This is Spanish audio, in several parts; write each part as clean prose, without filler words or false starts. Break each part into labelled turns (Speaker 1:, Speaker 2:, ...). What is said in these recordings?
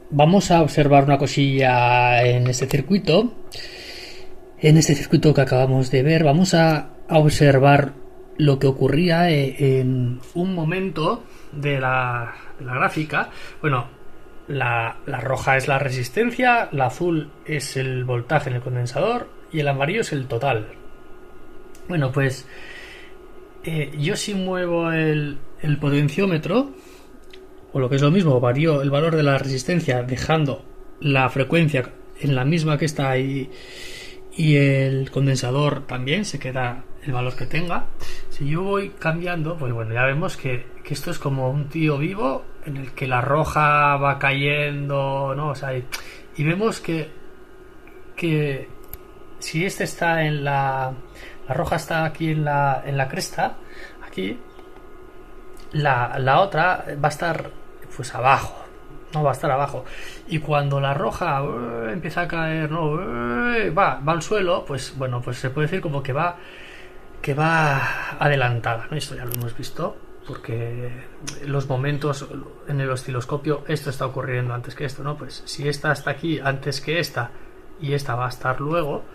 Speaker 1: vamos a observar una cosilla en este circuito. En este circuito que acabamos de ver, vamos a observar lo que ocurría en un momento de la gráfica. Bueno, la roja es la resistencia, la azul es el voltaje en el condensador y el amarillo es el total. Bueno, pues yo si muevo el potenciómetro, o lo que es lo mismo, varío el valor de la resistencia dejando la frecuencia en la misma que está ahí y el condensador también se queda el valor que tenga. Si yo voy cambiando, pues bueno, ya vemos que esto es como un tío vivo en el que la roja va cayendo, ¿no? O sea, y vemos que si este está en la roja está aquí en la cresta, aquí la otra va a estar pues abajo, no va a estar abajo, y cuando la roja empieza a caer, no va al suelo, pues bueno, pues se puede decir como que va adelantada, ¿no? Esto ya lo hemos visto porque los momentos en el osciloscopio, esto está ocurriendo antes que esto, ¿no? Pues si esta está aquí antes que esta y esta va a estar luego,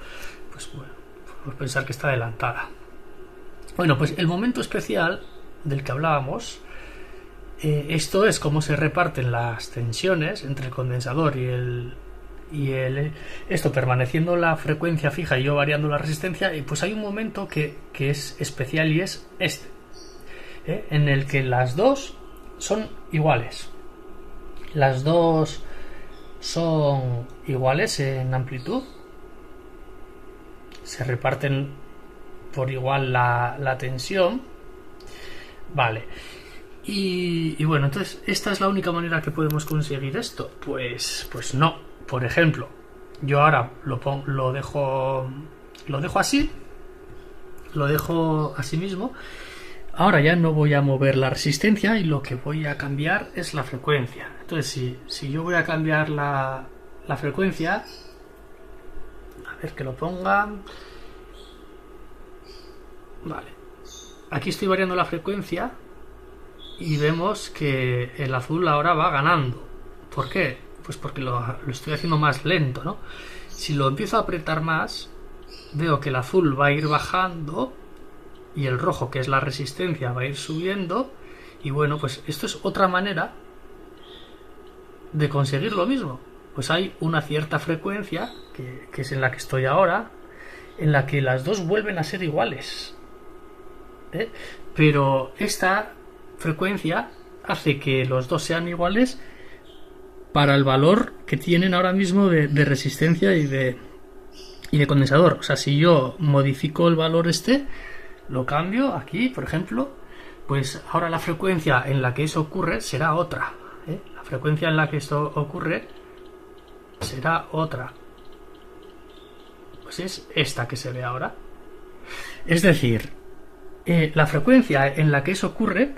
Speaker 1: pues bueno, podemos pensar que está adelantada. Bueno, pues el momento especial del que hablábamos, esto es cómo se reparten las tensiones entre el condensador y esto permaneciendo la frecuencia fija y yo variando la resistencia, y pues hay un momento que es especial y es este, en el que las dos son iguales. Las dos son iguales en amplitud, se reparten por igual la tensión, vale. Y bueno, entonces, ¿esta es la única manera que podemos conseguir esto? Pues no. Por ejemplo, yo ahora lo dejo así, lo dejo así mismo. Ahora ya no voy a mover la resistencia y lo que voy a cambiar es la frecuencia. Entonces, si yo voy a cambiar la frecuencia, a ver que lo ponga. Vale. Aquí estoy variando la frecuencia y vemos que el azul ahora va ganando. ¿Por qué? Pues porque lo estoy haciendo más lento, ¿no? Si lo empiezo a apretar más, veo que el azul va a ir bajando y el rojo, que es la resistencia, va a ir subiendo. Y bueno, pues esto es otra manera de conseguir lo mismo. Pues hay una cierta frecuencia, que es en la que estoy ahora, en la que las dos vuelven a ser iguales. Pero esta frecuencia hace que los dos sean iguales para el valor que tienen ahora mismo de resistencia y de condensador. O sea, si yo modifico el valor lo cambio aquí, por ejemplo, pues ahora la frecuencia en la que eso ocurre será otra. La frecuencia en la que esto ocurre será otra. Pues es esta que se ve ahora. Es decir, la frecuencia en la que eso ocurre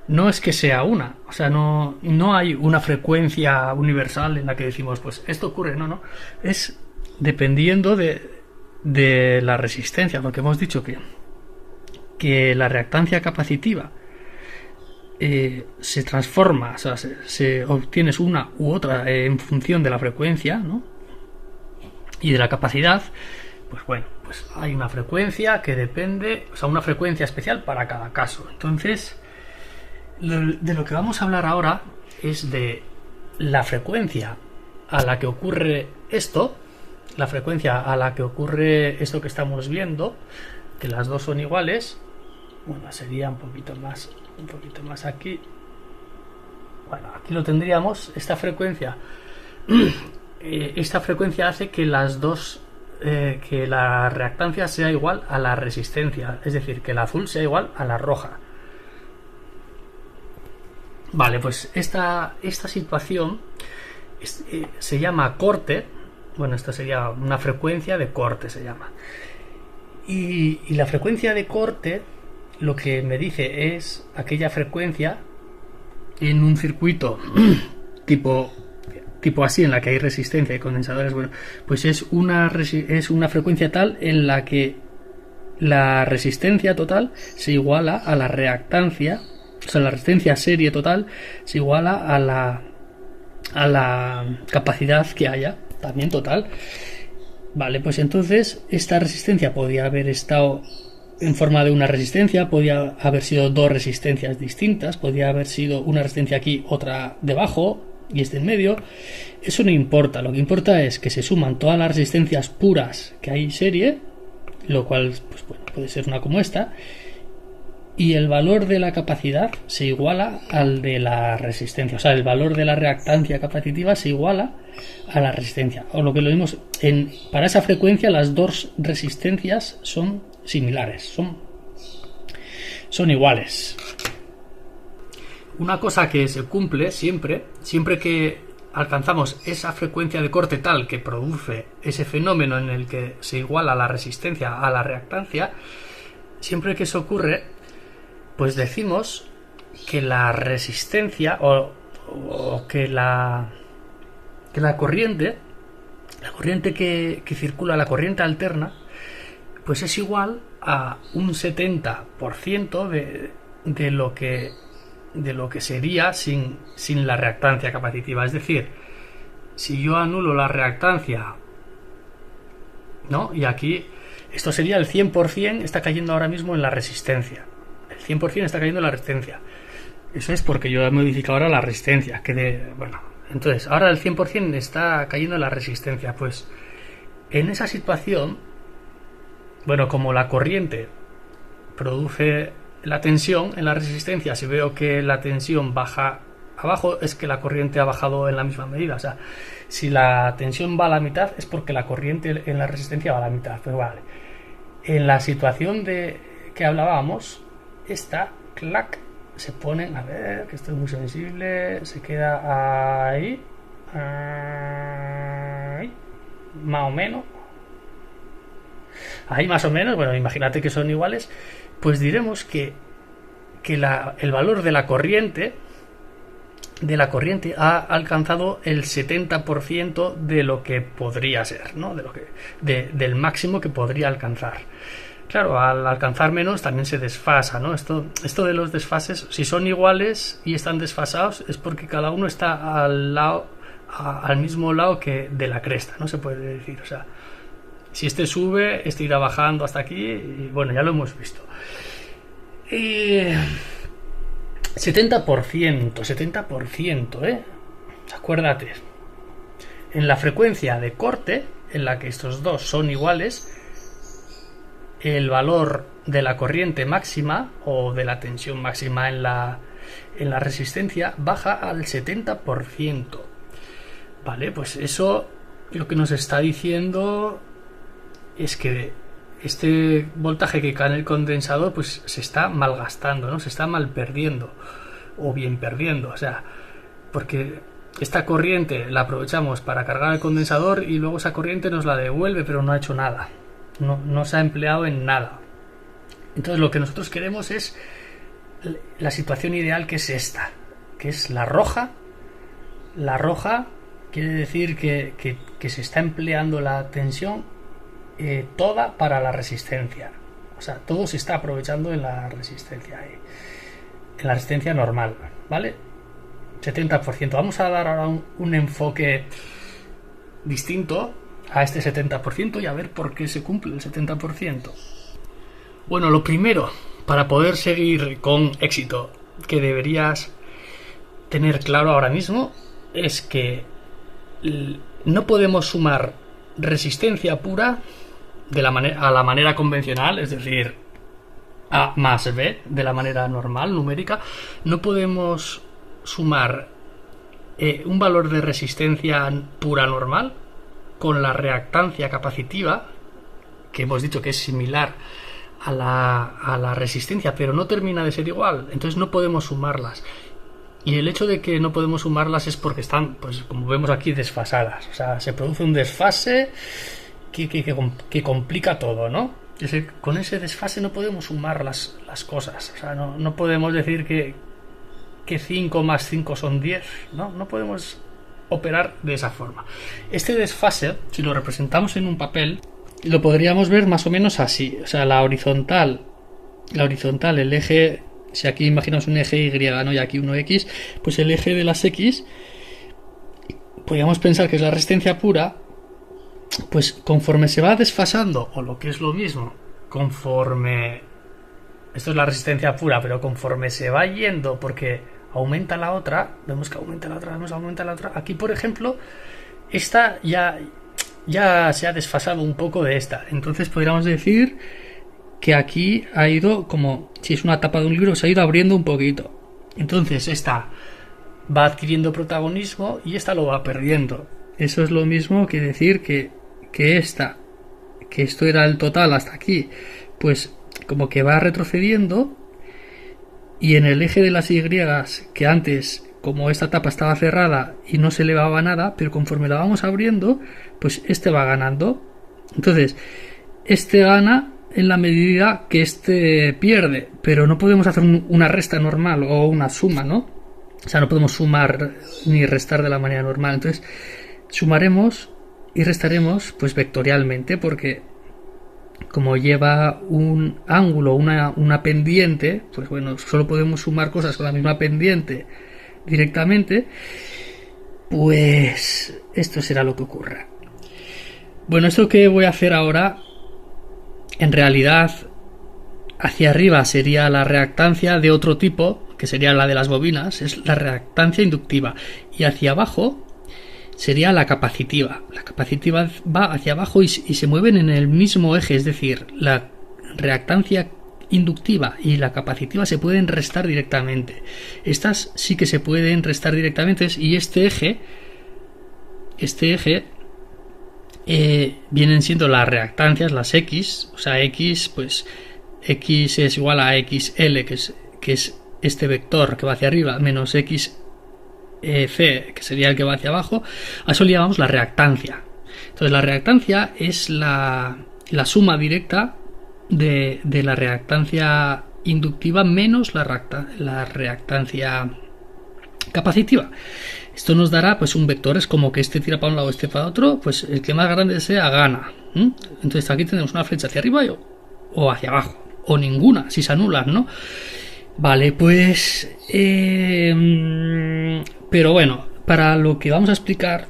Speaker 1: no es que sea una, o sea, no hay una frecuencia universal en la que decimos, pues esto ocurre, no, es dependiendo de la resistencia, porque hemos dicho que la reactancia capacitiva se transforma, o sea, se obtienes una u otra en función de la frecuencia, ¿no? Y de la capacidad. Pues bueno, pues hay una frecuencia que depende, o sea, una frecuencia especial para cada caso. Entonces, de lo que vamos a hablar ahora es de la frecuencia a la que ocurre esto, la frecuencia a la que ocurre esto que estamos viendo, que las dos son iguales. Bueno, sería un poquito más aquí. Bueno, aquí lo tendríamos, esta frecuencia. Esta frecuencia hace que las dos, que la reactancia sea igual a la resistencia, es decir, que el azul sea igual a la roja. Vale, pues esta situación se llama corte. Bueno, esto sería una frecuencia de corte, se llama. Y la frecuencia de corte lo que me dice es aquella frecuencia en un circuito tipo así, en la que hay resistencia y condensadores. Bueno, pues es una frecuencia tal en la que la resistencia total se iguala a la reactancia, o sea, la resistencia serie total se iguala a a la capacidad que haya, también total. Vale, pues entonces esta resistencia podía haber estado en forma de una resistencia, podía haber sido dos resistencias distintas, podía haber sido una resistencia aquí, otra debajo y este en medio. Eso no importa, lo que importa es que se suman todas las resistencias puras que hay serie, lo cual pues bueno, puede ser una como esta, y el valor de la capacidad se iguala al de la resistencia, o sea, el valor de la reactancia capacitiva se iguala a la resistencia, o lo que lo vimos para esa frecuencia las dos resistencias son similares, son iguales. Una cosa que se cumple siempre que alcanzamos esa frecuencia de corte tal que produce ese fenómeno en el que se iguala la resistencia a la reactancia, siempre que eso ocurre, pues decimos que la resistencia o que la corriente que circula, la corriente alterna, pues es igual a un 70% de lo que sería sin la reactancia capacitiva. Es decir, si yo anulo la reactancia, ¿no? Y aquí esto sería el 100%, está cayendo ahora mismo en la resistencia. El 100% está cayendo en la resistencia. Eso es porque yo he modificado ahora la resistencia. Entonces, ahora el 100% está cayendo en la resistencia. Pues en esa situación, bueno, como la corriente produce la tensión en la resistencia, si veo que la tensión baja abajo, es que la corriente ha bajado en la misma medida. O sea, si la tensión va a la mitad, es porque la corriente en la resistencia va a la mitad. Pues vale. En la situación que hablábamos, esta, clac, se ponen, a ver, que esto es muy sensible, se queda ahí, más o menos, ahí más o menos, bueno, imagínate que son iguales, pues diremos que el valor de la corriente ha alcanzado el 70% de lo que podría ser, ¿no? Del máximo que podría alcanzar. Claro, al alcanzar menos también se desfasa, ¿no? Esto de los desfases, si son iguales y están desfasados, es porque cada uno está al mismo lado que de la cresta, ¿no? Se puede decir, o sea, si este sube, este irá bajando hasta aquí, y bueno, ya lo hemos visto. 70%, ¿eh? Acuérdate. En la frecuencia de corte, en la que estos dos son iguales, el valor de la corriente máxima o de la tensión máxima en la resistencia baja al 70%. Vale, pues eso lo que nos está diciendo es que este voltaje que cae en el condensador pues se está malgastando, ¿no? Se está mal perdiendo o bien perdiendo, o sea, porque esta corriente la aprovechamos para cargar el condensador y luego esa corriente nos la devuelve, pero no ha hecho nada. No se ha empleado en nada. Entonces lo que nosotros queremos es la situación ideal, que es esta, que es la roja. La roja quiere decir que se está empleando la tensión toda para la resistencia. O sea, todo se está aprovechando en la resistencia, en la resistencia normal, ¿vale? 70%. Vamos a dar ahora un enfoque distinto a este 70% y a ver por qué se cumple el 70%. Bueno, lo primero, para poder seguir con éxito, que deberías tener claro ahora mismo, es que no podemos sumar resistencia pura a la manera convencional, es decir, A más B, de la manera normal, numérica. No podemos sumar un valor de resistencia pura normal con la reactancia capacitiva, que hemos dicho que es similar a la resistencia, pero no termina de ser igual, entonces no podemos sumarlas. Y el hecho de que no podemos sumarlas es porque están, pues como vemos aquí, desfasadas. O sea, se produce un desfase que complica todo, ¿no? Con ese desfase no podemos sumar las cosas. O sea, no podemos decir que 5 más 5 son 10, ¿no? No podemos operar de esa forma. Este desfase, si lo representamos en un papel, lo podríamos ver más o menos así. O sea, la horizontal, el eje, si aquí imaginamos un eje Y, ¿no? Y aquí uno X, pues el eje de las X podríamos pensar que es la resistencia pura, pues conforme se va desfasando, o lo que es lo mismo, conforme... Esto es la resistencia pura, pero conforme se va yendo, porque aumenta la otra, vemos que aumenta la otra, aumenta la otra. Aquí, por ejemplo, esta ya se ha desfasado un poco de esta. Entonces podríamos decir que aquí ha ido, como si es una tapa de un libro, se ha ido abriendo un poquito. Entonces esta va adquiriendo protagonismo y esta lo va perdiendo. Eso es lo mismo que decir que esto era el total hasta aquí, pues como que va retrocediendo, y en el eje de las Y, que antes, como esta tapa estaba cerrada y no se elevaba nada, pero conforme la vamos abriendo, pues este va ganando. Entonces, este gana en la medida que este pierde, pero no podemos hacer una resta normal o una suma, ¿no? O sea, no podemos sumar ni restar de la manera normal. Entonces, sumaremos y restaremos pues vectorialmente, porque como lleva un ángulo, una pendiente, pues bueno, solo podemos sumar cosas con la misma pendiente directamente. Pues esto será lo que ocurra. Bueno, esto que voy a hacer ahora, en realidad, hacia arriba sería la reactancia de otro tipo, que sería la de las bobinas, es la reactancia inductiva, y hacia abajo sería la capacitiva. La capacitiva va hacia abajo y se mueven en el mismo eje, es decir, la reactancia inductiva y la capacitiva se pueden restar directamente. Estas sí que se pueden restar directamente, y este eje vienen siendo las reactancias, las X, o sea, X, pues X es igual a XL, que es este vector que va hacia arriba, menos X C, que sería el que va hacia abajo. A eso le llamamos la reactancia. Entonces la reactancia es la suma directa de la reactancia inductiva menos la reactancia capacitiva. Esto nos dará pues un vector, es como que este tira para un lado, este para otro, pues el que más grande sea gana. Entonces aquí tenemos una flecha hacia arriba o hacia abajo, o ninguna, si se anulan, ¿no? Vale, pues pero bueno, para lo que vamos a explicar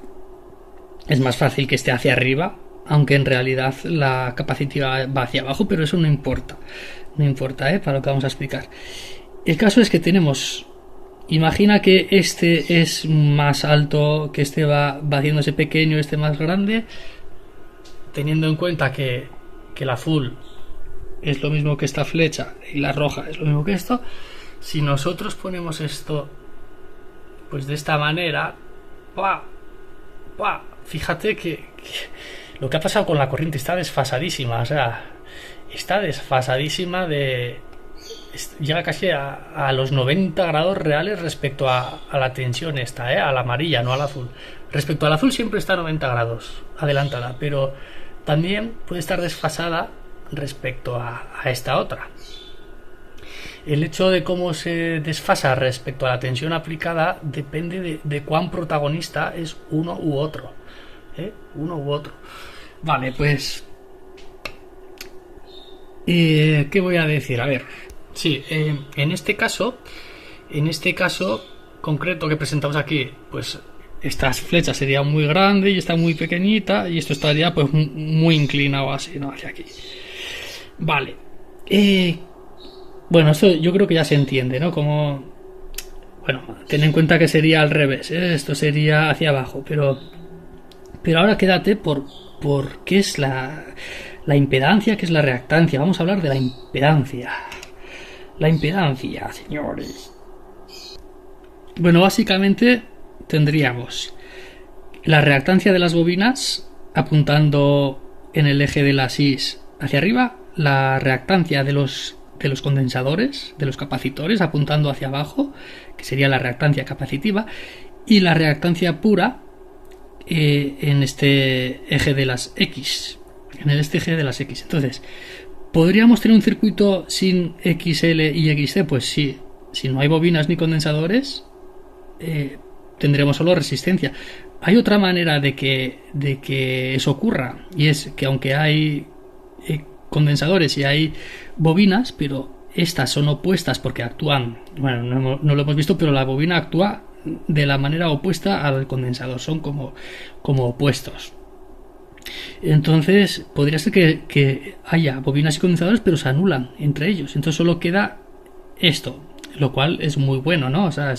Speaker 1: es más fácil que esté hacia arriba, aunque en realidad la capacitiva va hacia abajo, pero eso no importa. No importa, para lo que vamos a explicar. El caso es que tenemos... Imagina que este es más alto, que este va haciéndose pequeño, este más grande, teniendo en cuenta que el azul es lo mismo que esta flecha y la roja es lo mismo que esto. Si nosotros ponemos esto pues de esta manera, fíjate que lo que ha pasado con la corriente está desfasadísima, o sea, está desfasadísima llega casi a los 90 grados reales respecto a la tensión esta, a la amarilla, no al azul. Respecto al azul siempre está a 90 grados adelantada, pero también puede estar desfasada respecto a esta otra. El hecho de cómo se desfasa respecto a la tensión aplicada depende de cuán protagonista es uno u otro. Uno u otro. Vale, pues... ¿qué voy a decir? A ver... Sí, en este caso concreto que presentamos aquí, pues esta flecha sería muy grande y esta muy pequeñita, y esto estaría pues muy inclinado así, ¿no? Hacia aquí. Vale. Bueno, esto yo creo que ya se entiende, ¿no? Como... Bueno, ten en cuenta que sería al revés, esto sería hacia abajo, pero ahora quédate por qué es la impedancia, qué es la reactancia. Vamos a hablar de la impedancia. La impedancia, señores. Bueno, básicamente tendríamos la reactancia de las bobinas apuntando en el eje de las Y hacia arriba, la reactancia de los condensadores, de los capacitores, apuntando hacia abajo, que sería la reactancia capacitiva, y la reactancia pura en este eje de las X, eje de las X. Entonces, ¿podríamos tener un circuito sin XL y XC? Pues sí. Si no hay bobinas ni condensadores, tendremos solo resistencia. Hay otra manera de que eso ocurra, y es que aunque hay condensadores y hay bobinas, pero estas son opuestas porque actúan, bueno, no lo hemos visto, pero la bobina actúa de la manera opuesta al condensador, son como opuestos. Entonces podría ser que haya bobinas y condensadores, pero se anulan entre ellos, entonces solo queda esto, lo cual es muy bueno, ¿no? O sea,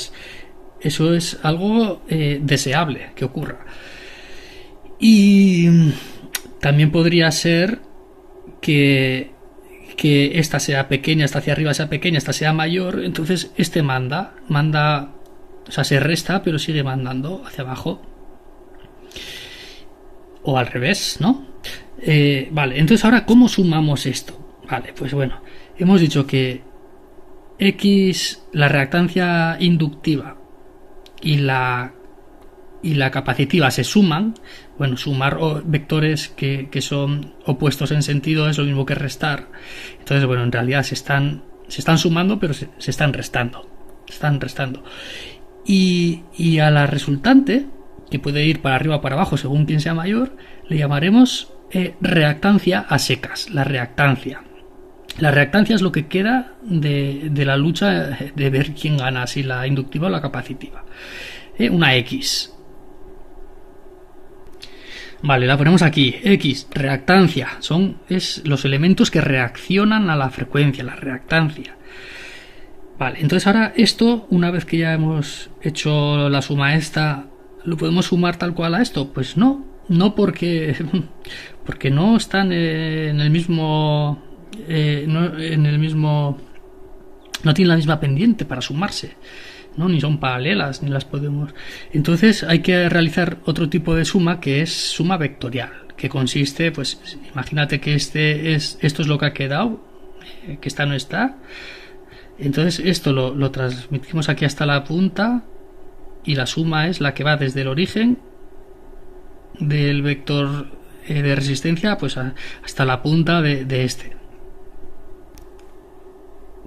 Speaker 1: eso es algo deseable que ocurra. Y también podría ser que esta sea pequeña, esta hacia arriba sea pequeña, esta sea mayor, entonces este manda, o sea, se resta, pero sigue mandando hacia abajo. O al revés, ¿no? Vale, entonces ahora, ¿cómo sumamos esto? Vale, pues bueno, hemos dicho que X, la reactancia inductiva y la capacitiva se suman. Bueno, sumar vectores que son opuestos en sentido es lo mismo que restar. Entonces, bueno, en realidad se están sumando, pero se están restando. Y a la resultante, que puede ir para arriba o para abajo según quien sea mayor, le llamaremos reactancia a secas. La reactancia es lo que queda de la lucha de ver quién gana, si la inductiva o la capacitiva. Una X. Vale, la ponemos aquí. X, reactancia. Es los elementos que reaccionan a la frecuencia, la reactancia. Vale, entonces ahora esto, una vez que ya hemos hecho la suma esta, ¿lo podemos sumar tal cual a esto? Pues no porque no están en el mismo no tienen la misma pendiente para sumarse, ¿no? Ni son paralelas, ni las podemos. Entonces hay que realizar otro tipo de suma, que es suma vectorial, que consiste, pues imagínate que esto es lo que ha quedado, que esta no está. Entonces esto lo transmitimos aquí hasta la punta, y la suma es la que va desde el origen del vector de resistencia pues hasta la punta de este.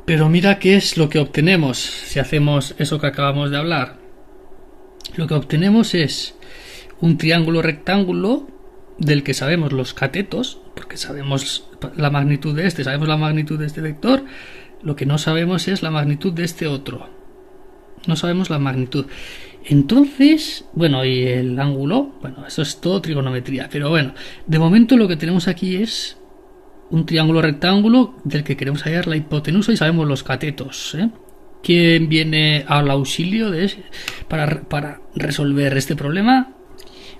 Speaker 1: Pero mira qué es lo que obtenemos si hacemos eso que acabamos de hablar. Lo que obtenemos es un triángulo rectángulo del que sabemos los catetos, porque sabemos la magnitud de este, sabemos la magnitud de este vector. Lo que no sabemos es la magnitud de este otro. No sabemos la magnitud. Entonces, bueno, y el ángulo, bueno, eso es todo trigonometría. Pero bueno, de momento lo que tenemos aquí es un triángulo rectángulo del que queremos hallar la hipotenusa y sabemos los catetos. ¿Quién viene al auxilio para resolver este problema?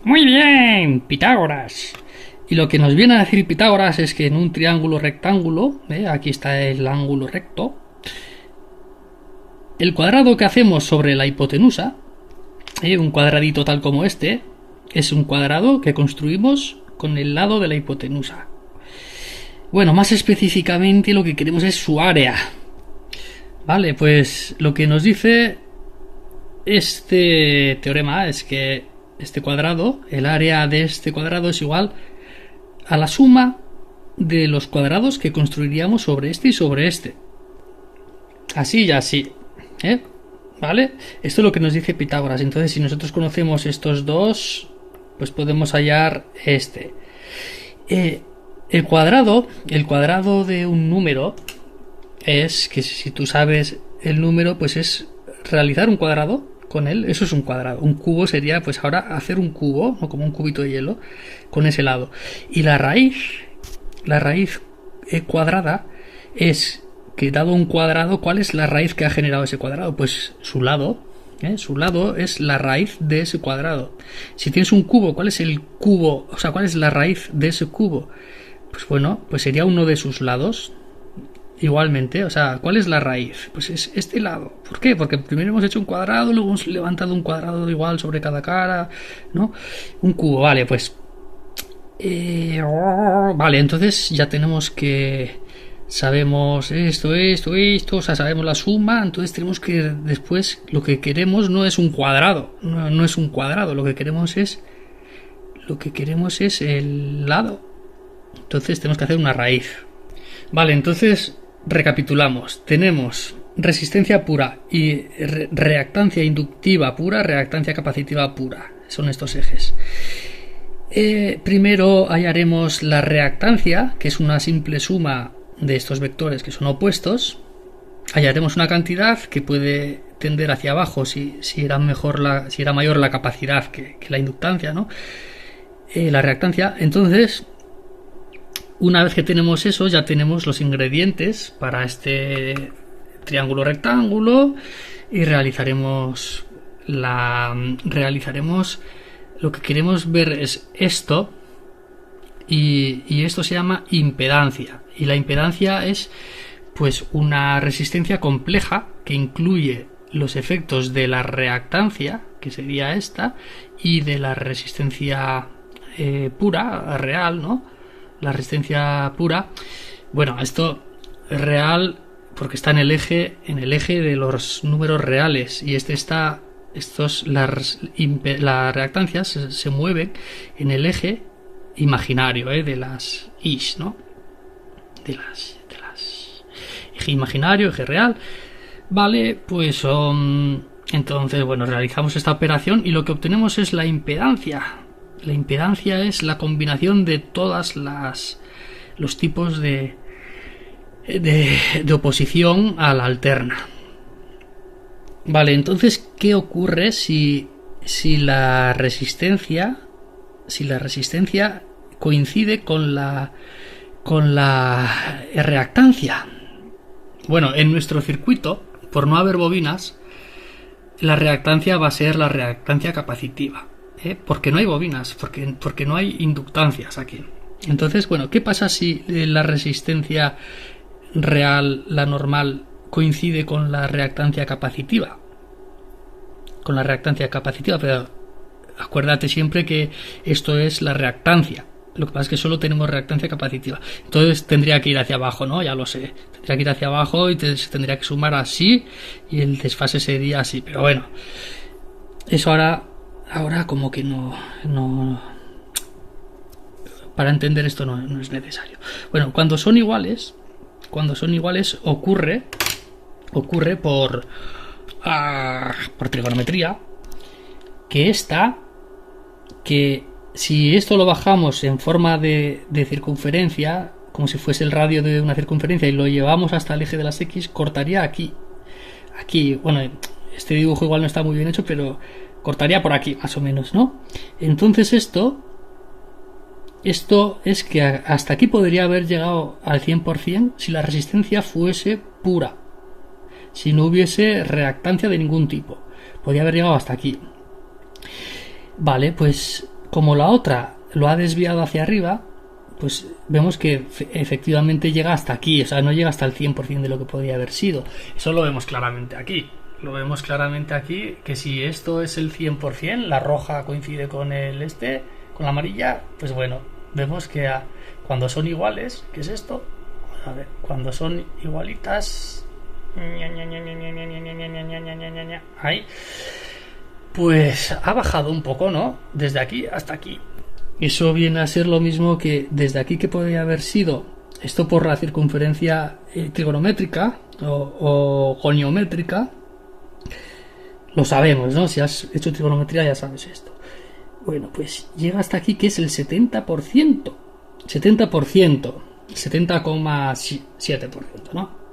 Speaker 1: Muy bien, Pitágoras. Y lo que nos viene a decir Pitágoras es que en un triángulo rectángulo, aquí está el ángulo recto, el cuadrado que hacemos sobre la hipotenusa, un cuadradito tal como este, es un cuadrado que construimos con el lado de la hipotenusa. Bueno, más específicamente lo que queremos es su área. Vale, pues lo que nos dice este teorema es que este cuadrado, el área de este cuadrado es igual a la suma de los cuadrados que construiríamos sobre este y sobre este. Así y así. ¿Vale? Esto es lo que nos dice Pitágoras. Entonces, si nosotros conocemos estos dos, pues podemos hallar este. El cuadrado de un número es que si tú sabes el número, pues es realizar un cuadrado con él. Eso es un cuadrado. Un cubo sería, pues ahora hacer un cubo, ¿no? Como un cubito de hielo, con ese lado. Y la raíz cuadrada es que, dado un cuadrado, ¿cuál es la raíz que ha generado ese cuadrado? Pues su lado. Su lado es la raíz de ese cuadrado. Si tienes un cubo, ¿cuál es el cubo? O sea, ¿cuál es la raíz de ese cubo? Pues bueno, pues sería uno de sus lados. Igualmente, o sea, ¿cuál es la raíz? Pues es este lado. ¿Por qué? Porque primero hemos hecho un cuadrado, luego hemos levantado un cuadrado igual sobre cada cara, ¿no? Un cubo, vale, pues... vale, entonces ya tenemos que... Sabemos esto, o sea, sabemos la suma, entonces tenemos que después, lo que queremos no es un cuadrado, no es un cuadrado, lo que queremos es el lado. Entonces tenemos que hacer una raíz. Vale, entonces recapitulamos. Tenemos resistencia pura y reactancia inductiva pura, reactancia capacitiva pura. Son estos ejes. Primero hallaremos la reactancia, que es una simple suma de estos vectores que son opuestos. hallaremos una cantidad que puede tender hacia abajo si era mayor la capacidad que la inductancia, ¿no? La reactancia. Entonces, una vez que tenemos eso, ya tenemos los ingredientes para este triángulo rectángulo y realizaremos lo que queremos ver es esto, y esto se llama impedancia, y la impedancia es pues una resistencia compleja que incluye los efectos de la reactancia, que sería esta, y de la resistencia pura, real, ¿no? La resistencia pura, bueno, esto es real porque está en el eje de los números reales, y las reactancias se mueven en el eje imaginario, de las i's, ¿no? De las eje imaginario, eje real. Vale, pues entonces, bueno, realizamos esta operación y lo que obtenemos es la impedancia. La impedancia es la combinación de todas los tipos de oposición a la alterna. Vale, entonces, ¿qué ocurre si la resistencia coincide con la reactancia? Bueno, en nuestro circuito, por no haber bobinas, la reactancia va a ser la reactancia capacitiva, porque no hay bobinas, porque no hay inductancias aquí. Entonces, bueno, ¿qué pasa si la resistencia real, la normal, coincide con la reactancia capacitiva? Pero acuérdate siempre que esto es la reactancia. Lo que pasa es que solo tenemos reactancia capacitiva. Entonces tendría que ir hacia abajo, ¿no? Ya lo sé. Tendría que ir hacia abajo y se tendría que sumar así y el desfase sería así. Pero bueno, eso ahora como que no para entender esto no es necesario. Bueno, cuando son iguales ocurre por trigonometría que si esto lo bajamos en forma de circunferencia, como si fuese el radio de una circunferencia, y lo llevamos hasta el eje de las X, cortaría aquí. Bueno, este dibujo igual no está muy bien hecho, pero cortaría por aquí, más o menos, ¿no? Entonces esto es que hasta aquí podría haber llegado al 100% si la resistencia fuese pura, si no hubiese reactancia de ningún tipo. Podría haber llegado hasta aquí. Vale, pues como la otra lo ha desviado hacia arriba, pues vemos que efectivamente llega hasta aquí, o sea, no llega hasta el 100% de lo que podría haber sido. Eso lo vemos claramente aquí. Que si esto es el 100%, la roja coincide con con la amarilla, pues bueno, vemos que cuando son iguales, ¿qué es esto? A ver, cuando son igualitas, ahí, pues ha bajado un poco, ¿no? Desde aquí hasta aquí. Eso viene a ser lo mismo que desde aquí, que podría haber sido esto por la circunferencia trigonométrica o goniométrica. Lo sabemos, ¿no? Si has hecho trigonometría ya sabes esto. Bueno, pues llega hasta aquí, que es el 70%. 70,7%, ¿no?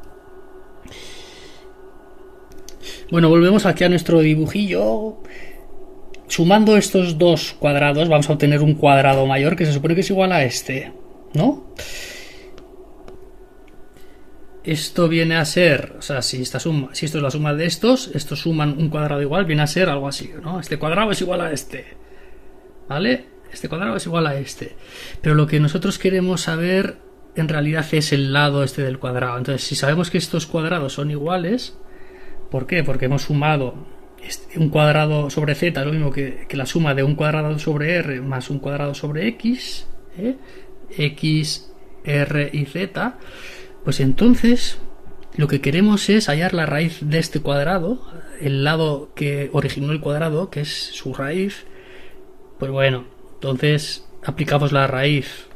Speaker 1: Bueno, volvemos aquí a nuestro dibujillo. Sumando estos dos cuadrados vamos a obtener un cuadrado mayor que se supone que es igual a este, ¿no? Esto viene a ser, o sea, si esto es la suma de estos suman un cuadrado igual, viene a ser algo así, ¿no? Este cuadrado es igual a este, ¿vale? Este cuadrado es igual a este. Pero lo que nosotros queremos saber en realidad es el lado este del cuadrado. Entonces, si sabemos que estos cuadrados son iguales, ¿por qué? Porque hemos sumado un cuadrado sobre z, lo mismo que la suma de un cuadrado sobre r más un cuadrado sobre x, x, r y z. Pues entonces lo que queremos es hallar la raíz de este cuadrado, el lado que originó el cuadrado, que es su raíz. Pues bueno, entonces aplicamos la raíz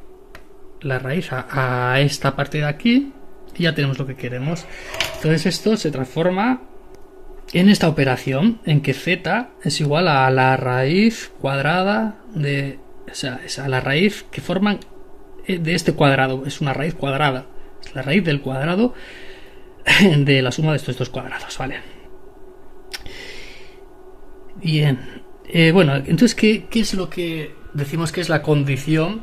Speaker 1: a esta parte de aquí y ya tenemos lo que queremos. Entonces esto se transforma en esta operación en que z es igual a la raíz cuadrada o sea, es a la raíz que forman de este cuadrado. Es una raíz cuadrada. Es la raíz del cuadrado de la suma de estos dos cuadrados, ¿vale? Bien. Bueno, entonces, ¿qué es lo que decimos que es la condición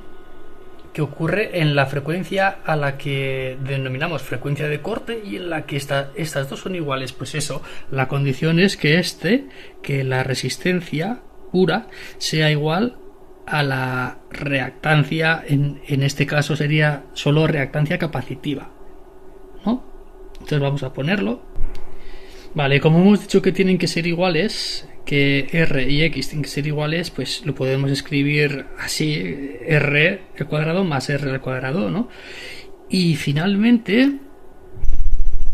Speaker 1: que ocurre en la frecuencia a la que denominamos frecuencia de corte y en la que estas dos son iguales? Pues eso, la condición es que la resistencia pura sea igual a la reactancia, en este caso sería solo reactancia capacitiva, ¿no? Entonces vamos a ponerlo. Vale, como hemos dicho que tienen que ser iguales, que R y X tienen que ser iguales, pues lo podemos escribir así, R al cuadrado más R al cuadrado, ¿no? Y finalmente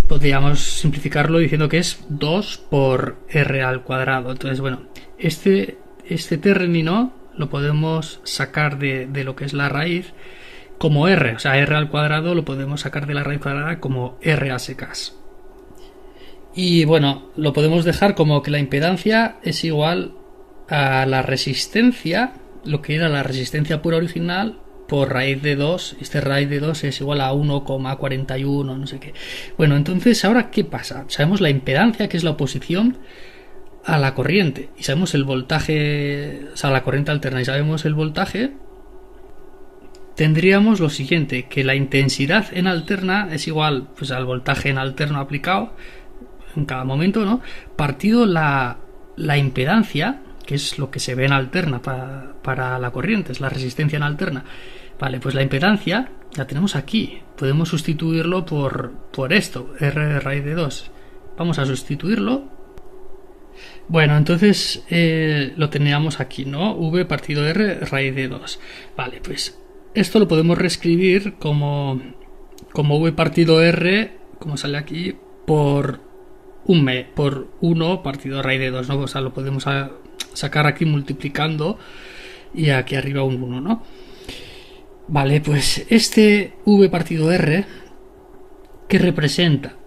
Speaker 1: podríamos simplificarlo diciendo que es 2 por R al cuadrado. Entonces, bueno, este término lo podemos sacar de lo que es la raíz como R, o sea, R al cuadrado lo podemos sacar de la raíz cuadrada como R a secas. Y bueno, lo podemos dejar como que la impedancia es igual a la resistencia, lo que era la resistencia pura original, por raíz de 2. Este raíz de 2 es igual a 1,41, no sé qué. Bueno, entonces, ¿ahora qué pasa? Sabemos la impedancia, que es la oposición a la corriente, y sabemos el voltaje, o sea, la corriente alterna, y sabemos el voltaje. Tendríamos lo siguiente, que la intensidad en alterna es igual, pues, al voltaje en alterno aplicado en cada momento, ¿no? Partido la impedancia, que es lo que se ve en alterna para la corriente, es la resistencia en alterna. Vale, pues la impedancia la tenemos aquí. Podemos sustituirlo por esto, R raíz de 2. Vamos a sustituirlo. Bueno, entonces lo teníamos aquí, ¿no? V partido R raíz de 2. Vale, pues esto lo podemos reescribir como V partido R, como sale aquí, por 1 partido raíz de 2, ¿no? O sea, lo podemos sacar aquí multiplicando y aquí arriba un 1, ¿no? Vale, pues este V partido R, ¿qué representa?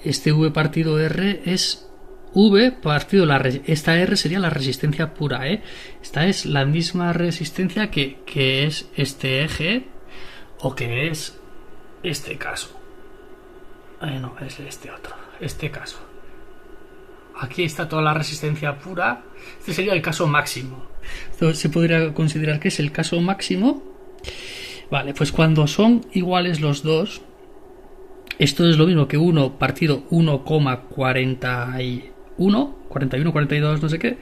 Speaker 1: Este V partido R es V partido esta R sería la resistencia pura, ¿eh? Esta es la misma resistencia que es este eje o que es este caso. No, es este caso. Aquí está toda la resistencia pura. Este sería el caso máximo. Esto se podría considerar que es el caso máximo. Vale, pues cuando son iguales los dos, esto es lo mismo que 1 partido 1,41, 41, 42, no sé qué.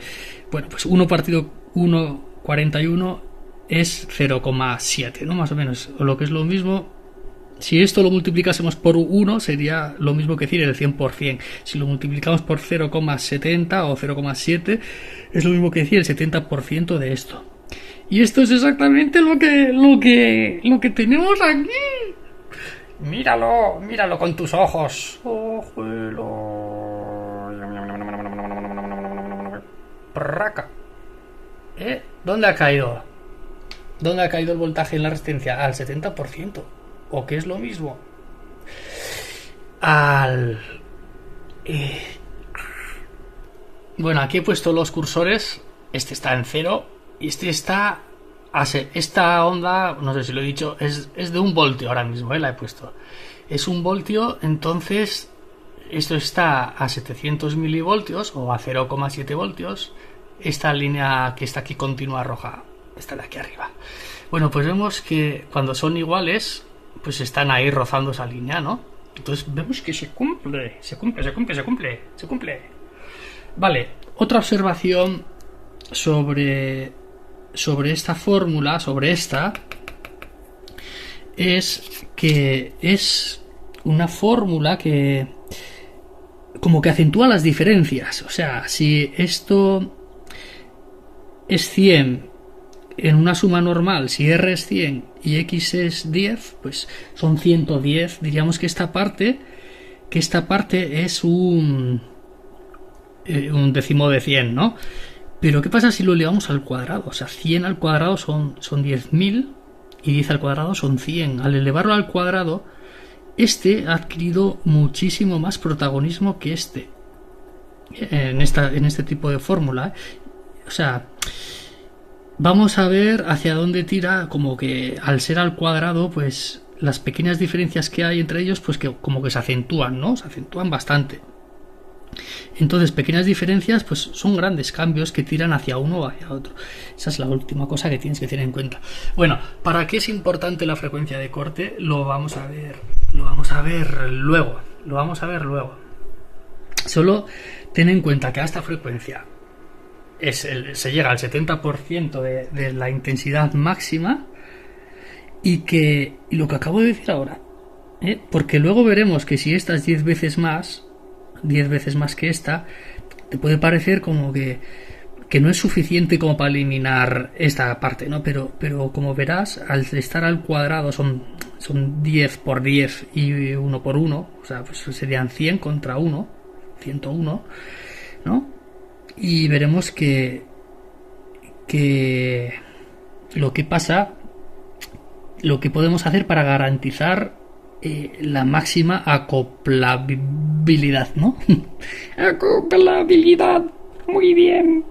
Speaker 1: Bueno, pues 1 partido 1,41 es 0,7, ¿no? Más o menos. O lo que es lo mismo. Si esto lo multiplicásemos por 1 sería lo mismo que decir el 100%. Si lo multiplicamos por 0,70 o 0,7 es lo mismo que decir el 70% de esto. Y esto es exactamente lo que tenemos aquí. Míralo con tus ojos. Praca. ¿Dónde ha caído? ¿Dónde ha caído el voltaje en la resistencia? Al 70%. O que es lo mismo, bueno, aquí he puesto los cursores. Este está en 0 y este está esta onda, no sé si lo he dicho, es de 1 voltio ahora mismo, la he puesto. Es 1 voltio, entonces esto está a 700 milivoltios o a 0,7 voltios. Esta línea que está aquí continua roja, esta de aquí arriba. Bueno, pues vemos que cuando son iguales, pues están ahí rozando esa línea, ¿no? Entonces vemos que se cumple. Vale, otra observación sobre esta fórmula, es que es una fórmula que como que acentúa las diferencias. O sea, si esto es 100 en una suma normal, si R es 100 y X es 10, pues son 110. Diríamos que esta parte es un décimo de 100, ¿no? Pero ¿qué pasa si lo elevamos al cuadrado? O sea, 100 al cuadrado son 10.000 y 10 al cuadrado son 100. Al elevarlo al cuadrado, este ha adquirido muchísimo más protagonismo que este en este tipo de fórmula. O sea, vamos a ver hacia dónde tira, como que al ser al cuadrado, pues las pequeñas diferencias que hay entre ellos, pues que como que se acentúan, ¿no? Se acentúan bastante. Entonces, pequeñas diferencias, pues son grandes cambios que tiran hacia uno o hacia otro. Esa es la última cosa que tienes que tener en cuenta. Bueno, ¿para qué es importante la frecuencia de corte? Lo vamos a ver luego. Solo ten en cuenta que a esta frecuencia se llega al 70% de la intensidad máxima y lo que acabo de decir ahora, porque luego veremos que si esta es 10 veces más que esta, te puede parecer como que no es suficiente como para eliminar esta parte, ¿no? Pero como verás, al estar al cuadrado son 10 por 10 y 1 por 1, o sea, pues serían 100 contra 1, 101, ¿no? Y veremos que lo que pasa, lo que podemos hacer para garantizar la máxima acoplabilidad, ¿no? Acoplabilidad, muy bien.